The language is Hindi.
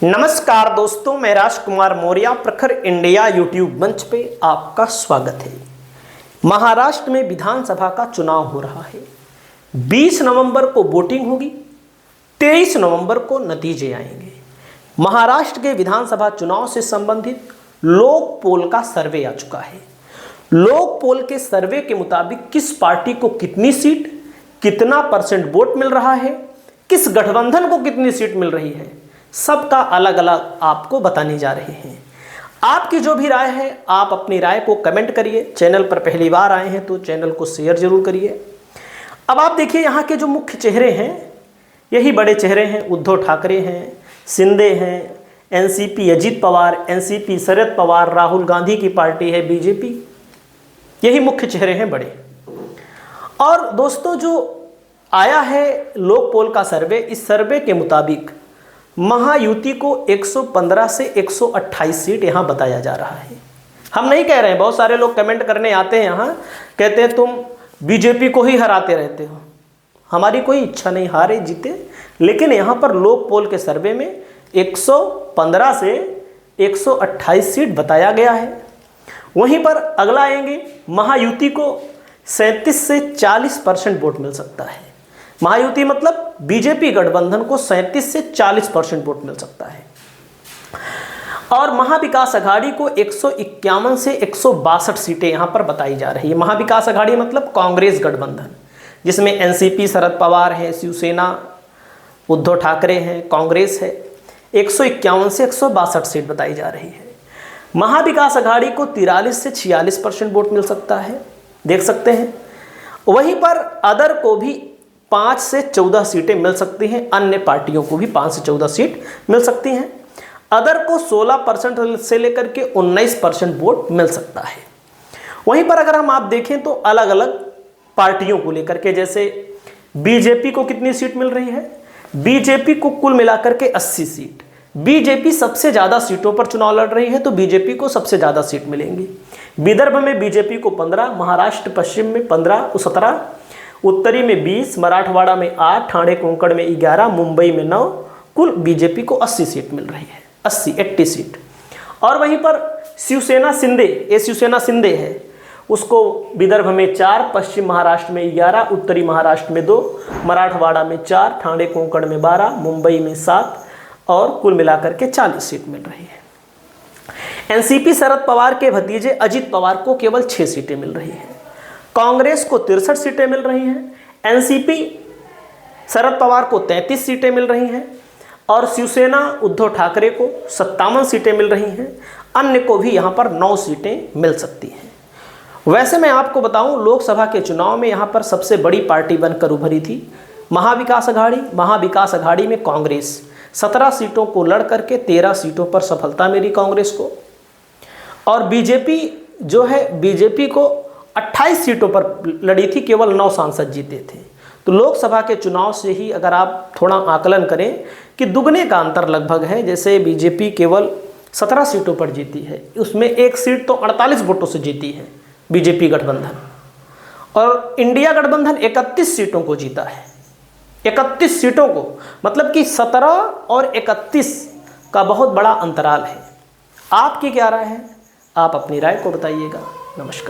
नमस्कार दोस्तों, मैं राजकुमार मौर्य प्रखर इंडिया यूट्यूब मंच पे आपका स्वागत है। महाराष्ट्र में विधानसभा का चुनाव हो रहा है। 20 नवंबर को वोटिंग होगी, 23 नवंबर को नतीजे आएंगे। महाराष्ट्र के विधानसभा चुनाव से संबंधित लोक पोल का सर्वे आ चुका है। लोक पोल के सर्वे के मुताबिक किस पार्टी को कितनी सीट, कितना परसेंट वोट मिल रहा है, किस गठबंधन को कितनी सीट मिल रही है, सबका अलग अलग आपको बताने जा रहे हैं। आपकी जो भी राय है, आप अपनी राय को कमेंट करिए। चैनल पर पहली बार आए हैं तो चैनल को शेयर जरूर करिए। अब आप देखिए, यहाँ के जो मुख्य चेहरे हैं, यही बड़े चेहरे हैं। उद्धव ठाकरे हैं, शिंदे हैं, एनसीपी अजित पवार, एनसीपी शरद पवार, राहुल गांधी की पार्टी है बीजेपी, यही मुख्य चेहरे हैं बड़े। और दोस्तों, जो आया है लोक पोल का सर्वे, इस सर्वे के मुताबिक महायुति को 115 से 128 सीट यहाँ बताया जा रहा है। हम नहीं कह रहे हैं, बहुत सारे लोग कमेंट करने आते हैं यहाँ, कहते हैं तुम बीजेपी को ही हराते रहते हो। हमारी कोई इच्छा नहीं हारे जीते, लेकिन यहाँ पर लोक पोल के सर्वे में 115 से 128 सीट बताया गया है। वहीं पर अगला आएंगे, महायुति को 37 से 40% वोट मिल सकता है। महायुति मतलब बीजेपी गठबंधन को 37 से 40% वोट मिल सकता है। और महाविकास अघाड़ी को 151 से 162 सीटें यहां पर बताई जा रही है। महाविकास अघाड़ी मतलब कांग्रेस गठबंधन, जिसमें एनसीपी शरद पवार है, शिवसेना उद्धव ठाकरे हैं, कांग्रेस है। 151 से 162 सीट बताई जा रही है। महाविकास अघाड़ी को 43 से 46% वोट मिल सकता है, देख सकते हैं। वहीं पर अदर को भी 5 से 14 सीटें मिल सकती हैं। अन्य पार्टियों को भी 5 से 14 सीट मिल सकती हैं। अदर को 16% से लेकर के 19% वोट मिल सकता है। वहीं पर अगर हम आप देखें तो अलग अलग पार्टियों को लेकर के, जैसे बीजेपी को कितनी सीट मिल रही है, बीजेपी को कुल मिलाकर के 80 सीट। बीजेपी सबसे ज़्यादा सीटों पर चुनाव लड़ रही है, तो बीजेपी को सबसे ज़्यादा सीट मिलेंगी। विदर्भ में बीजेपी को 15, महाराष्ट्र पश्चिम में 17, उत्तरी में 20, मराठवाड़ा में 8, ठाणे कोंकण में 11, मुंबई में 9, कुल बीजेपी को 80 सीट मिल रही है। 80 सीट। और वहीं पर शिवसेना शिंदे है, उसको विदर्भ में 4, पश्चिम महाराष्ट्र में 11, उत्तरी महाराष्ट्र में 2, मराठवाड़ा में 4, ठाणे कोंकण में 12, मुंबई में 7 और कुल मिलाकर के 40 सीट मिल रही है। एनसीपी शरद पवार के भतीजे अजित पवार को केवल 6 सीटें मिल रही हैं। कांग्रेस को 63 सीटें मिल रही हैं। एनसीपी शरद पवार को 33 सीटें मिल रही हैं और शिवसेना उद्धव ठाकरे को 57 सीटें मिल रही हैं। अन्य को भी यहाँ पर 9 सीटें मिल सकती हैं। वैसे मैं आपको बताऊं, लोकसभा के चुनाव में यहाँ पर सबसे बड़ी पार्टी बनकर उभरी थी महाविकास अघाड़ी। महाविकास अघाड़ी में कांग्रेस 17 सीटों को लड़ करके 13 सीटों पर सफलता मिली कांग्रेस को। और बीजेपी जो है, बीजेपी को 28 सीटों पर लड़ी थी, केवल 9 सांसद जीते थे। तो लोकसभा के चुनाव से ही अगर आप थोड़ा आकलन करें कि दुगने का अंतर लगभग है। जैसे बीजेपी केवल 17 सीटों पर जीती है, उसमें एक सीट तो 48 वोटों से जीती है बीजेपी गठबंधन, और इंडिया गठबंधन 31 सीटों को जीता है। 31 सीटों को, मतलब कि 17 और 31 का बहुत बड़ा अंतराल है। आपकी क्या राय है? आप अपनी राय को बताइएगा। नमस्कार।